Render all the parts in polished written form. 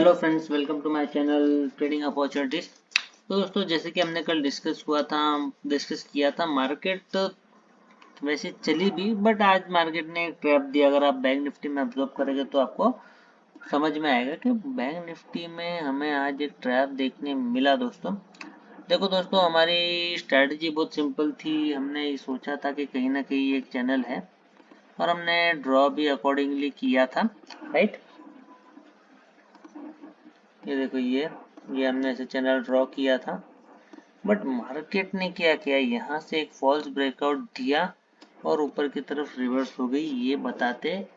Hello friends, welcome to my channel trading opportunities. तो दोस्तों, जैसे कि हमने कल डिस्कस किया था, मार्केट वैसे चली भी, बट आज मार्केट ने एक ट्रैप दिया। अगर आप बैंक निफ्टी में ऑब्जर्व करेंगे तो आपको समझ में आएगा कि बैंक निफ्टी में हमें आज एक ट्रैप देखने मिला। दोस्तों देखो दोस्तों, हमारी स्ट्रैटेजी बहुत सिंपल थी। हमने ये सोचा था कि कहीं ना कहीं एक चैनल है और हमने ड्रॉ भी अकॉर्डिंगली किया था, राइट। ये देखो, ये हमने ऐसे चैनल ड्रॉ किया था, बट मार्केट ने क्या किया, यहाँ से एक फॉल्स ब्रेकआउट दिया और ऊपर की तरफ रिवर्स हो गई। ये बताते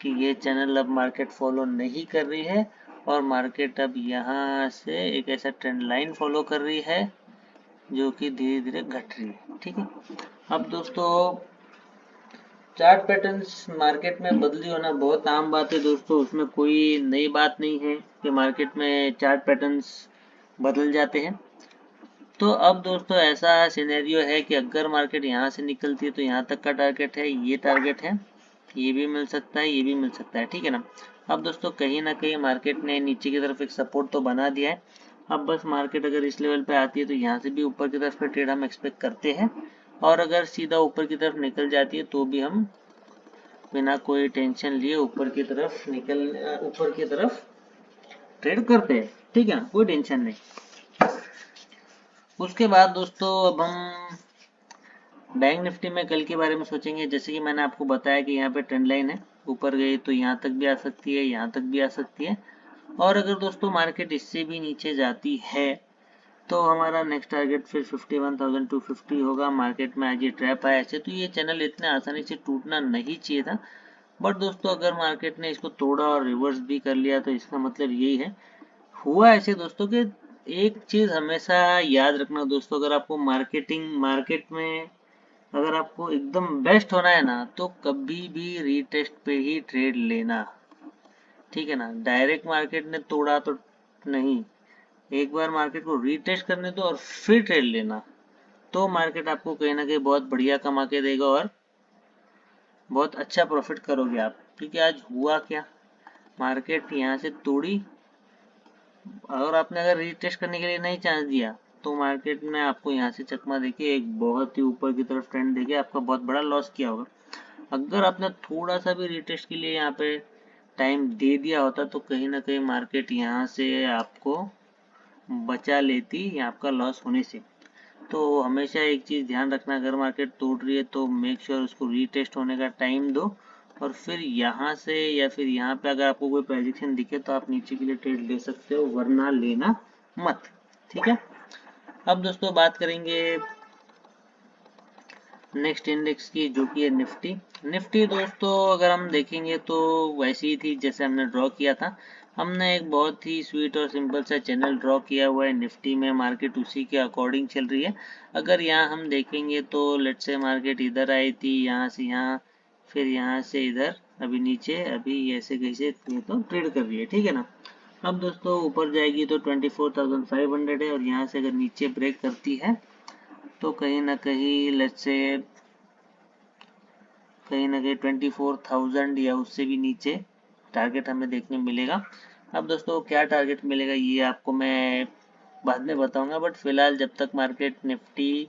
कि ये चैनल अब मार्केट फॉलो नहीं कर रही है और मार्केट अब यहाँ से एक ऐसा ट्रेंड लाइन फॉलो कर रही है जो कि धीरे धीरे घट रही है। ठीक है, अब दोस्तों चार्ट पैटर्न्स मार्केट में बदली होना बहुत आम बात है दोस्तों, उसमें कोई नई बात नहीं है कि मार्केट में चार्ट पैटर्न्स बदल जाते हैं। तो अब दोस्तों ऐसा सिनेरियो है कि अगर मार्केट यहाँ से निकलती है तो यहाँ तक का टारगेट है, ये टारगेट है, ये भी मिल सकता है, ये भी मिल सकता है। ठीक है ना। अब दोस्तों कहीं ना कहीं मार्केट ने नीचे की तरफ एक सपोर्ट तो बना दिया है। अब बस मार्केट अगर इस लेवल पे आती है तो यहाँ से भी ऊपर की तरफ का ट्रेड हम एक्सपेक्ट करते हैं, और अगर सीधा ऊपर की तरफ निकल जाती है तो भी हम बिना कोई टेंशन लिए ऊपर की तरफ ट्रेड करते हैं। ठीक है ना, कोई टेंशन नहीं। उसके बाद दोस्तों अब हम बैंक निफ्टी में कल के बारे में सोचेंगे। जैसे कि मैंने आपको बताया कि यहाँ पे ट्रेंड लाइन है, ऊपर गई तो यहाँ तक भी आ सकती है, यहाँ तक भी आ सकती है, और अगर दोस्तों मार्केट इससे भी नीचे जाती है तो हमारा नेक्स्ट टारगेट फिर 51,250 होगा। मार्केट में आज ये ट्रैप आया ऐसे तो ये चैनल इतने आसानी से टूटना नहीं चाहिए था, बट दोस्तों अगर मार्केट ने इसको तोड़ा और रिवर्स भी कर लिया तो इसका मतलब यही है, हुआ ऐसे दोस्तों कि एक चीज हमेशा याद रखना दोस्तों, अगर आपको मार्केट में अगर आपको एकदम बेस्ट होना है ना तो कभी भी रीटेस्ट पे ही ट्रेड लेना। ठीक है ना, डायरेक्ट मार्केट ने तोड़ा तो नहीं, एक बार मार्केट को रीटेस्ट करने दो और फिर ट्रेड लेना, तो मार्केट आपको कहीं ना कहीं बहुत बढ़िया कमा के देगा और बहुत अच्छा प्रॉफिट करोगे आप। क्योंकि आज हुआ क्या, मार्केट यहाँ से तोड़ी और आपने अगर रीटेस्ट करने के लिए नहीं चांस दिया तो मार्केट में आपको यहाँ से चकमा देके एक बहुत ही ऊपर की तरफ ट्रेंड देके आपका बहुत बड़ा लॉस किया होगा। अगर आपने थोड़ा सा भी रीटेस्ट के लिए यहाँ पे टाइम दे दिया होता तो कहीं ना कहीं मार्केट यहाँ से आपको बचा लेती आपका लॉस होने से। तो हमेशा एक चीज ध्यान रखना, अगर मार्केट तोड़ रही है तो मेक श्योर उसको रीटेस्ट होने का टाइम दो और फिर यहाँ से या फिर यहाँ पे अगर आपको कोई प्रेडिक्शन दिखे तो आप नीचे के लिए ट्रेड ले सकते हो, वरना लेना मत। ठीक है, अब दोस्तों बात करेंगे नेक्स्ट इंडेक्स की, जो कि है निफ्टी दोस्तों अगर हम देखेंगे तो वैसी ही थी जैसे हमने ड्रॉ किया था। हमने एक बहुत ही स्वीट और सिंपल सा चैनल ड्रॉ किया हुआ है निफ्टी में, मार्केट उसी के अकॉर्डिंग चल रही है। अगर यहाँ हम देखेंगे तो लेट्स से मार्केट इधर आई थी, यहाँ से यहाँ, फिर यहाँ से इधर, अभी नीचे, अभी ऐसे कैसे तो ट्रेड कर रही है। ठीक है ना। अब दोस्तों ऊपर जाएगी तो 24,500 है और यहाँ से अगर नीचे ब्रेक करती है तो कहीं ना कहीं लेट्स से 24,000 या उससे भी नीचे टारगेट हमें देखने मिलेगा। अब दोस्तों क्या टारगेट मिलेगा ये आपको मैं बाद में बताऊंगा, बट फिलहाल जब तक मार्केट निफ्टी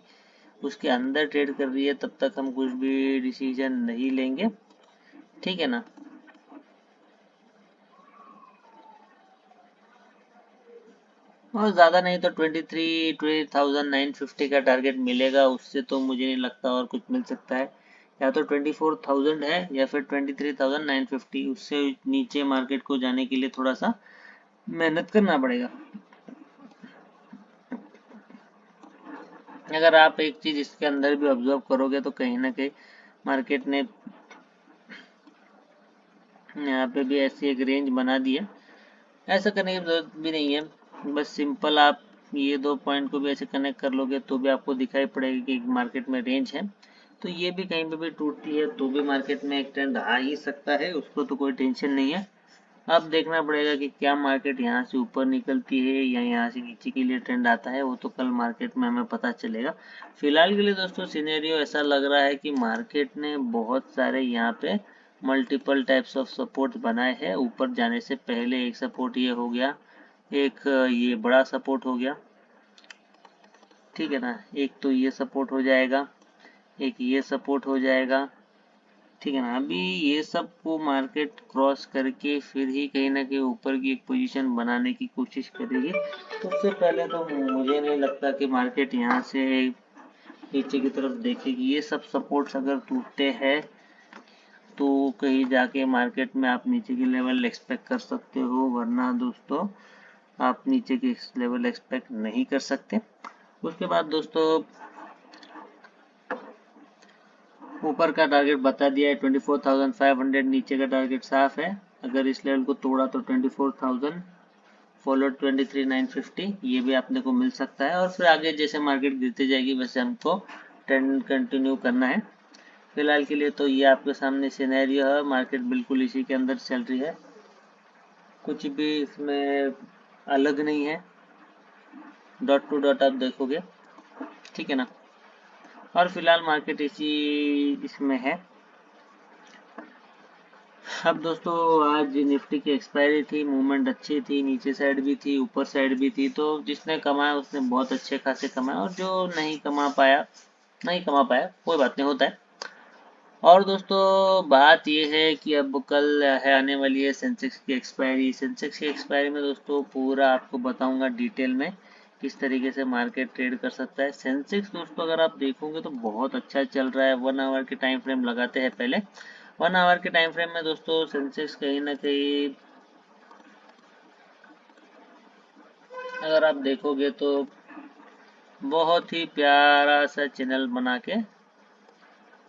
उसके अंदर ट्रेड कर रही है तब तक हम कुछ भी डिसीजन नहीं लेंगे। ठीक है ना। और ज़्यादा नहीं तो 23,950 का टारगेट मिलेगा, उससे तो मुझे नहीं लगता और कुछ मिल सकता है। या तो 24,000 है या फिर 23,950, उससे नीचे मार्केट को जाने के लिए थोड़ा सा मेहनत करना पड़ेगा। अगर आप एक चीज इसके अंदर भी ऑब्जर्व करोगे तो कहीं ना कहीं मार्केट ने यहाँ पे भी ऐसी एक रेंज बना दी है। ऐसा करने की जरूरत भी नहीं है, बस सिंपल आप ये दो पॉइंट को भी ऐसे कनेक्ट कर लोगे तो भी आपको दिखाई पड़ेगा कि मार्केट में रेंज है। तो ये भी कहीं पे भी टूटती है तो भी मार्केट में एक ट्रेंड आ ही सकता है, उसको तो कोई टेंशन नहीं है। अब देखना पड़ेगा कि क्या मार्केट यहाँ से ऊपर निकलती है या यहाँ से नीचे के लिए ट्रेंड आता है, वो तो कल मार्केट में हमें पता चलेगा। फिलहाल के लिए दोस्तों सिनेरियो ऐसा लग रहा है कि मार्केट ने बहुत सारे यहाँ पे मल्टीपल टाइप्स ऑफ सपोर्ट बनाए हैं। ऊपर जाने से पहले एक सपोर्ट ये हो गया, एक ये बड़ा सपोर्ट हो गया, ठीक है ना, एक तो ये सपोर्ट हो जाएगा, एक ये सपोर्ट हो जाएगा, ठीक है ना। अभी ये सब को मार्केट क्रॉस करके फिर ही कहीं ना कहीं ऊपर की एक पोजीशन बनाने की कोशिश करेगी। उससे पहले तो मुझे नहीं लगता कि मार्केट यहाँ से नीचे की तरफ देखेगी। ये सब सपोर्ट्स अगर टूटते हैं तो कहीं जाके मार्केट में आप नीचे की लेवल एक्सपेक्ट कर सकते हो, वरना दोस्तों आप नीचे की लेवल एक्सपेक्ट नहीं कर सकते। उसके बाद दोस्तों ऊपर का टारगेट बता दिया है 24,500, नीचे का टारगेट साफ है। अगर इस लेवल को तोड़ा तो 24,000 फॉलोड 23,950 ये भी अपने को मिल सकता है। और फिर आगे जैसे मार्केट गिरती जाएगी वैसे हमको ट्रेंड कंटिन्यू करना है। फिलहाल के लिए तो ये आपके सामने सिनेरियो है, मार्केट बिल्कुल इसी के अंदर चल रही है, कुछ भी इसमें अलग नहीं है, डॉट टू डॉट आप देखोगे, ठीक है ना। और फिलहाल मार्केट इसी इसमें है। अब दोस्तों आज निफ्टी की एक्सपायरी थी, मूवमेंट अच्छी थी, नीचे साइड भी थी, ऊपर साइड भी थी, तो जिसने कमाया उसने बहुत अच्छे खासे कमाया, और जो नहीं कमा पाया कोई बात नहीं, होता है। और दोस्तों बात ये है कि अब कल है आने वाली है सेंसेक्स की एक्सपायरी। सेंसेक्स की एक्सपायरी में दोस्तों पूरा आपको बताऊंगा डिटेल में किस तरीके से मार्केट ट्रेड कर सकता है। सेंसेक्स दोस्तों अगर आप देखोगे तो बहुत अच्छा चल रहा है। 1 आवर के टाइम फ्रेम लगाते हैं पहले। 1 आवर के टाइम फ्रेम में दोस्तों सेंसेक्स कहीं ना कहीं अगर आप देखोगे तो बहुत ही प्यारा सा चैनल बना के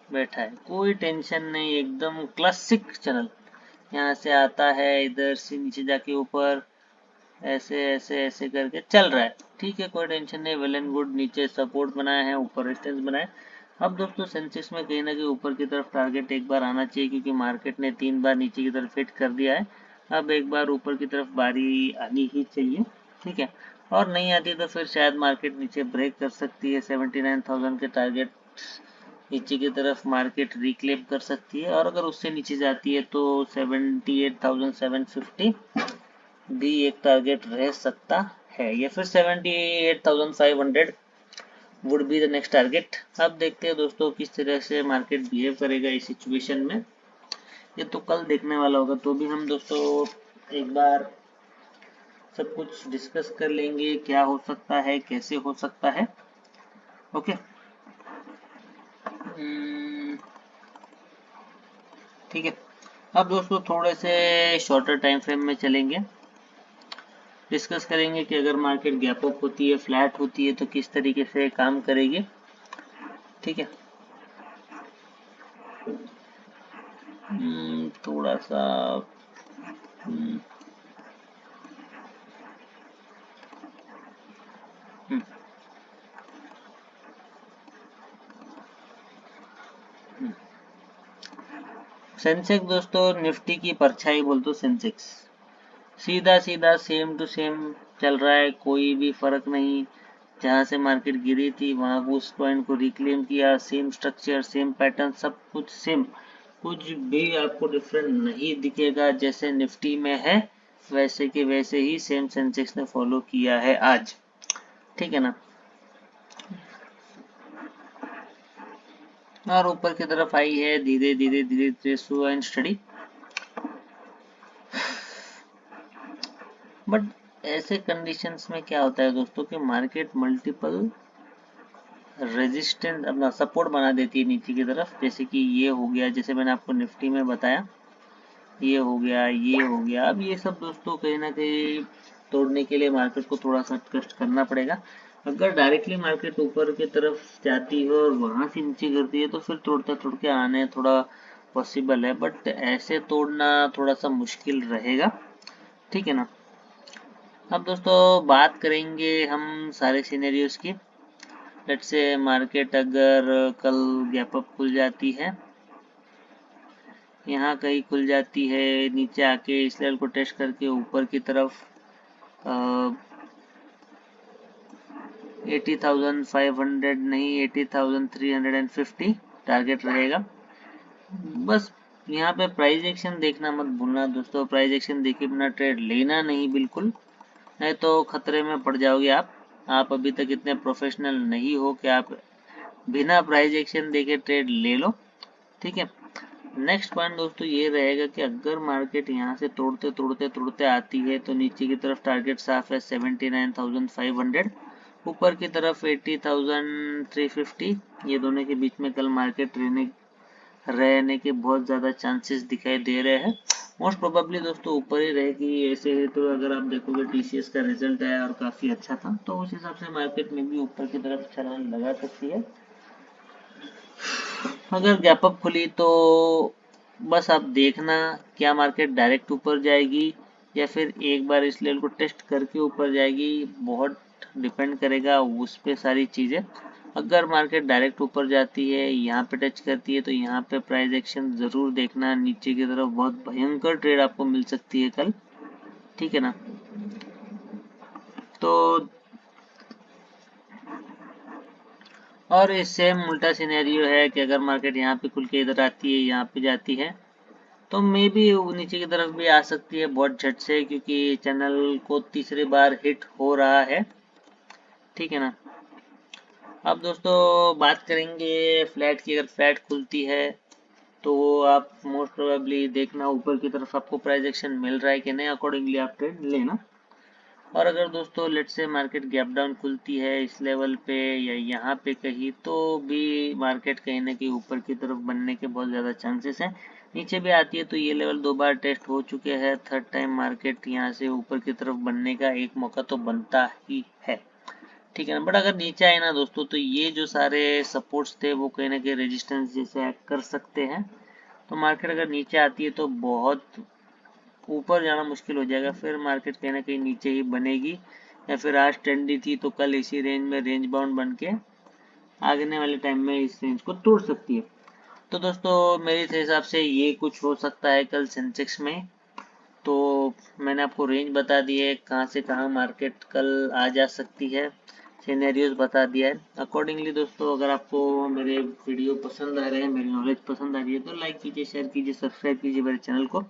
बैठा है, कोई टेंशन नहीं, एकदम क्लासिक चैनल। यहाँ से आता है, इधर से नीचे जाके ऊपर ऐसे ऐसे ऐसे करके चल रहा है, ठीक है, कोई टेंशन नहीं, वेल एंड गुड। नीचे सपोर्ट बनाया है, ऊपर रेजिस्टेंस बनाया है। अब दोस्तों सेंसेक्स में कहीं ना कहीं ऊपर की तरफ टारगेट एक बार आना चाहिए, क्योंकि मार्केट ने 3 बार नीचे की तरफ हिट कर दिया है। अब एक बार ऊपर की तरफ बारी आनी ही चाहिए, ठीक है। और नहीं आती तो फिर शायद मार्केट नीचे ब्रेक कर सकती है। 79,000 के टारगेट नीचे की तरफ मार्केट रिक्लेम कर सकती है, और अगर उससे नीचे जाती है तो 78,750 भी एक टारगेट रह सकता है, या फिर 78,500 would be the next target. अब देखते हैं दोस्तों किस तरह से मार्केट बिहेव करेगा इस सिचुएशन में, ये तो कल देखने वाला होगा। तो भी हम दोस्तों एक बार सब कुछ डिस्कस कर लेंगे, क्या हो सकता है, कैसे हो सकता है, ओके। ठीक है, अब दोस्तों थोड़े से शॉर्टर टाइम फ्रेम में चलेंगे, डिस्कस करेंगे कि अगर मार्केट गैप अप होती है, फ्लैट होती है, तो किस तरीके से काम करेगी, ठीक है। थोड़ा सा हम्म, हम्म, हम्म। सेंसेक्स दोस्तों निफ्टी की परछाई बोल तो सेंसेक्स सीधा सीधा सेम टू सेम चल रहा है, कोई भी फर्क नहीं। जहां से मार्केट गिरी थी वहां उस पॉइंट को रिक्लेम किया, सेम स्ट्रक्चर, सेम पैटर्न, सब कुछ सेम, कुछ भी आपको डिफरेंट नहीं दिखेगा। जैसे निफ्टी में है वैसे के वैसे ही सेम सेंसेक्स ने फॉलो किया है आज, ठीक है ना। और ऊपर की तरफ आई है धीरे धीरे धीरे धीरे, स्लो एंड स्टडी। बट ऐसे कंडीशंस में क्या होता है दोस्तों कि मार्केट मल्टीपल रेजिस्टेंस अपना सपोर्ट बना देती है नीचे की तरफ। जैसे कि ये हो गया, जैसे मैंने आपको निफ्टी में बताया, ये हो गया, ये हो गया। अब ये सब दोस्तों कहीं ना कहीं तोड़ने के लिए मार्केट को थोड़ा सा कष्ट करना पड़ेगा। अगर डायरेक्टली मार्केट ऊपर की तरफ जाती है और वहां से नीचे गिरती है तो फिर तोड़ता तोड़ के आने थोड़ा पॉसिबल है, बट ऐसे तोड़ना थोड़ा सा मुश्किल रहेगा, ठीक है ना। अब दोस्तों बात करेंगे हम सारे सिनेरियोज की। लेट्स से मार्केट अगर कल गैप अप खुल जाती है, यहाँ कहीं खुल जाती है, नीचे आके इस लेवल को टेस्ट करके ऊपर की तरफ 80,500 नहीं 80,350 टारगेट रहेगा। बस यहाँ पे प्राइस एक्शन देखना मत भूलना दोस्तों, प्राइस एक्शन देखे बिना ट्रेड लेना नहीं बिल्कुल, नहीं तो खतरे में पड़ जाओगे आप अभी तक इतने प्रोफेशनल नहीं हो कि आप बिना प्राइस एक्शन देके ट्रेड ले लो, ठीक है। नेक्स्ट पॉइंट दोस्तों ये रहेगा कि अगर मार्केट यहाँ से तोड़ते आती है तो नीचे की तरफ टारगेट साफ है 79,500, ऊपर की तरफ 80,350। ये दोनों के बीच में कल मार्केट रहने के बहुत ज़्यादा चांसेस दिखाई दे रहे हैं। मोस्ट प्रोबेबली दोस्तों ऊपर ही रहेगी। ऐसे है तो अगर आप देखोगे टीसीएस का रिजल्ट आया और काफ़ी अच्छा था, तो उस हिसाब से मार्केट में भी ऊपर की तरफ छलांग लगा सकती है। अगर गैप अप खुली तो बस आप देखना क्या मार्केट डायरेक्ट ऊपर जाएगी या फिर एक बार इस लेवल को टेस्ट करके ऊपर जाएगी, बहुत डिपेंड करेगा उस पे सारी चीज़ें। अगर मार्केट डायरेक्ट ऊपर जाती है, यहाँ पे टच करती है, तो यहाँ पे प्राइस एक्शन ज़रूर देखना। नीचे की तरफ बहुत भयंकर ट्रेड आपको मिल सकती है कल, ठीक है ना। तो और इस सेम उल्टा सिनेरियो है कि अगर मार्केट यहाँ पे खुल के इधर आती है, यहाँ पे जाती है, तो मे भी नीचे की तरफ भी आ सकती है बहुत झट से, क्योंकि चैनल को तीसरी बार हिट हो रहा है, ठीक है ना। अब दोस्तों बात करेंगे फ्लैट की। अगर फ्लैट खुलती है तो आप मोस्ट प्रोबेबली देखना ऊपर की तरफ आपको प्राइस एक्शन मिल रहा है कि नहीं, अकॉर्डिंगली आप ट्रेड लेना। और अगर दोस्तों लेट से मार्केट गैप डाउन खुलती है इस लेवल पे या यहाँ पे कहीं, तो भी मार्केट कहीं ना कहीं ऊपर की तरफ बनने के बहुत ज़्यादा चांसेस हैं। नीचे भी आती है तो ये लेवल 2 बार टेस्ट हो चुके हैं, थर्ड टाइम मार्केट यहाँ से ऊपर की तरफ बनने का एक मौका तो बनता ही है, ठीक है ना। बट अगर नीचे आए ना दोस्तों, तो ये जो सारे सपोर्ट्स थे वो कहीं ना कहीं रेजिस्टेंस जैसे एक्ट कर सकते हैं। तो मार्केट अगर नीचे आती है तो बहुत ऊपर जाना मुश्किल हो जाएगा, फिर मार्केट कहीं ना कहीं नीचे ही बनेगी, या फिर आज ट्रेंडी थी तो कल इसी रेंज में रेंज बाउंड बन के आगने वाले टाइम में इस रेंज को तोड़ सकती है। तो दोस्तों मेरे हिसाब से ये कुछ हो सकता है कल सेंसेक्स में। तो मैंने आपको रेंज बता दी है कहाँ से कहाँ मार्केट कल आ जा सकती है, सिनेरियोज बता दिया है अकॉर्डिंगली। दोस्तों अगर आपको मेरे वीडियो पसंद आ रहे हैं, मेरी नॉलेज पसंद आ रही है, तो लाइक कीजिए, शेयर कीजिए, सब्सक्राइब कीजिए मेरे चैनल को।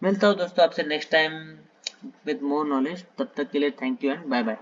मिलता हूँ दोस्तों आपसे next time with more knowledge. तब तक के लिए thank you and bye bye.